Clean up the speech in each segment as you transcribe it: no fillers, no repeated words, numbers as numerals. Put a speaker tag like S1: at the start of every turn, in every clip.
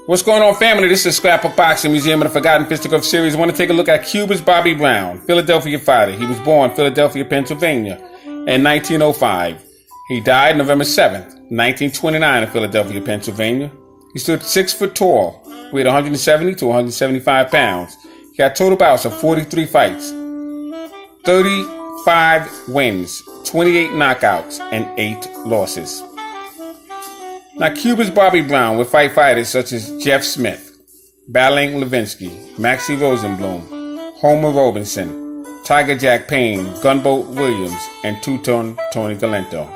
S1: What's going on, family? This is Scrapbook Boxing Museum of the Forgotten Fisticuffs series. I want to take a look at Cuba's Bobby Brown, Philadelphia fighter. He was born in Philadelphia, Pennsylvania in 1905. He died November 7th, 1929 in Philadelphia, Pennsylvania. He stood 6 foot tall, weighed 170 to 175 pounds. He got total bouts of 43 fights, 35 wins, 28 knockouts, and 8 losses. Now, Cuba's Bobby Brown would fight fighters such as Jeff Smith, Battling Levinsky, Maxie Rosenblum, Homer Robinson, Tiger Jack Payne, Gunboat Williams, and Two-Tone Tony Galento.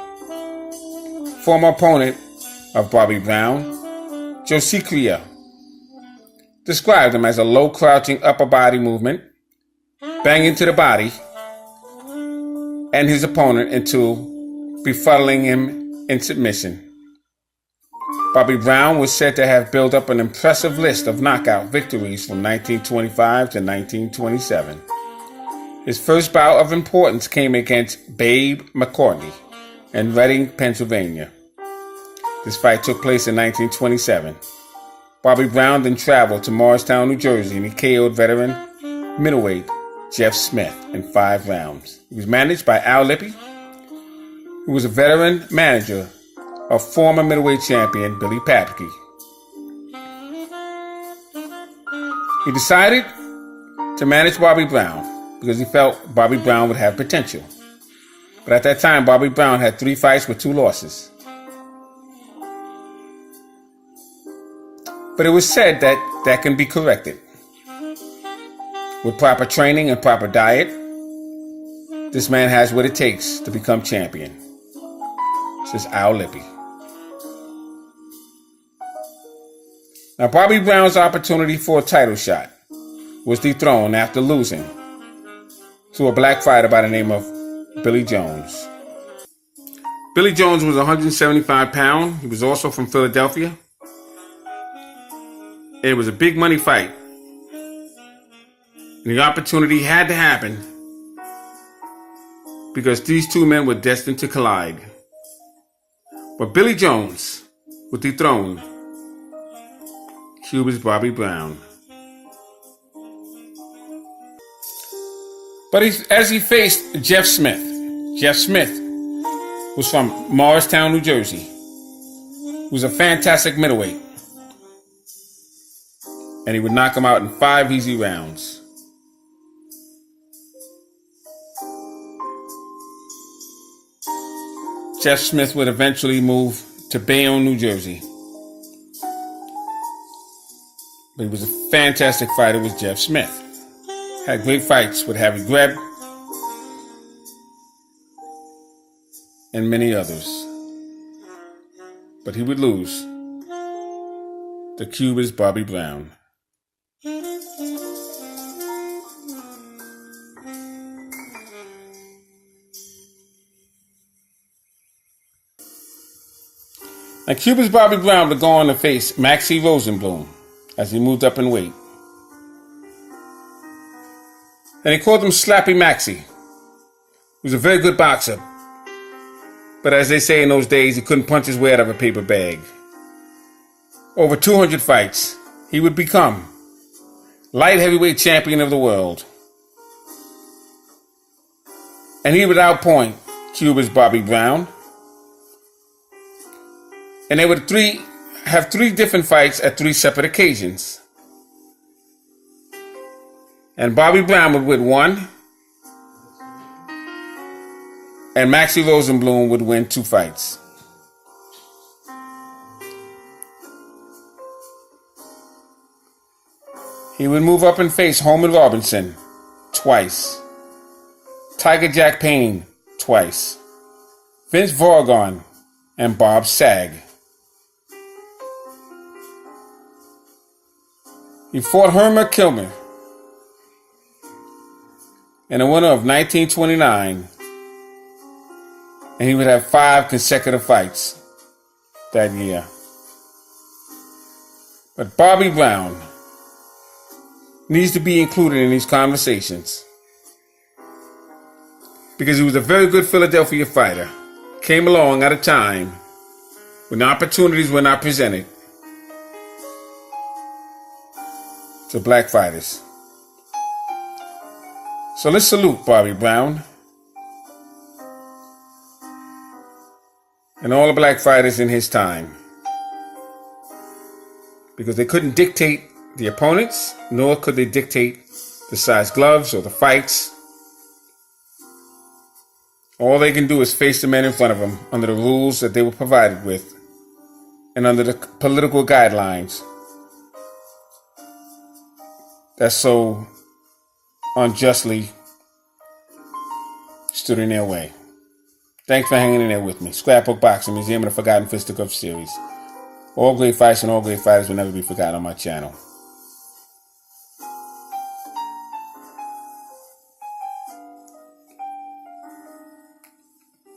S1: Former opponent of Bobby Brown, Josie Crea, described him as a low crouching upper body movement, banging to the body, and his opponent into befuddling him in submission. Bobby Brown was said to have built up an impressive list of knockout victories from 1925 to 1927. His first bout of importance came against Babe McCourtney in Reading, Pennsylvania. This fight took place in 1927. Bobby Brown then traveled to Morristown, New Jersey, and he KO'd veteran middleweight Jeff Smith in 5 rounds. He was managed by Al Lippy, who was a veteran manager of former middleweight champion Billy Papke. He decided to manage Bobby Brown because he felt Bobby Brown would have potential. But at that time, Bobby Brown had 3 fights with 2 losses. But it was said that that can be corrected. With proper training and proper diet, this man has what it takes to become champion, says Al Lippy. Now, Bobby Brown's opportunity for a title shot was dethroned after losing to a black fighter by the name of Billy Jones. Billy Jones was 175 pounds. He was also from Philadelphia. It was a big money fight. And the opportunity had to happen because these 2 men were destined to collide. But Billy Jones would dethrone Cuba's Bobby Brown. But as he faced Jeff Smith was from Morristown, New Jersey. He was a fantastic middleweight. And he would knock him out in 5 easy rounds. Jeff Smith would eventually move to Bayonne, New Jersey. But he was a fantastic fighter with Jeff Smith. Had great fights with Harry Greb and many others. But he would lose to Cuba's Bobby Brown. Now, Cuba's Bobby Brown would go on to face Maxie Rosenblum as he moved up in weight. And he called him Slappy Maxie. He was a very good boxer. But as they say in those days, he couldn't punch his way out of a paper bag. Over 200 fights, he would become light heavyweight champion of the world. And he would outpoint Cuba's Bobby Brown. And they would have 3 different fights at 3 separate occasions. And Bobby Brown would win 1. And Maxie Rosenblum would win 2 fights. He would move up and face Homer Robinson twice. Tiger Jack Payne twice. Vince Vaughn and Bob Sag. He fought Herman Kilmer in the winter of 1929, and he would have 5 consecutive fights that year. But Bobby Brown needs to be included in these conversations because he was a very good Philadelphia fighter. Came along at a time when opportunities were not presented. to black fighters. So let's salute Bobby Brown and all the black fighters in his time, because they couldn't dictate the opponents, nor could they dictate the size gloves or the fights. All they can do is face the men in front of them under the rules that they were provided with and under the political guidelines that so unjustly stood in their way. Thanks for hanging in there with me. Scrapbook Boxing, Museum of the Forgotten Fisticuffs series. All great fights and all great fighters will never be forgotten on my channel.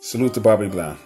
S1: Salute to Bobby Brown.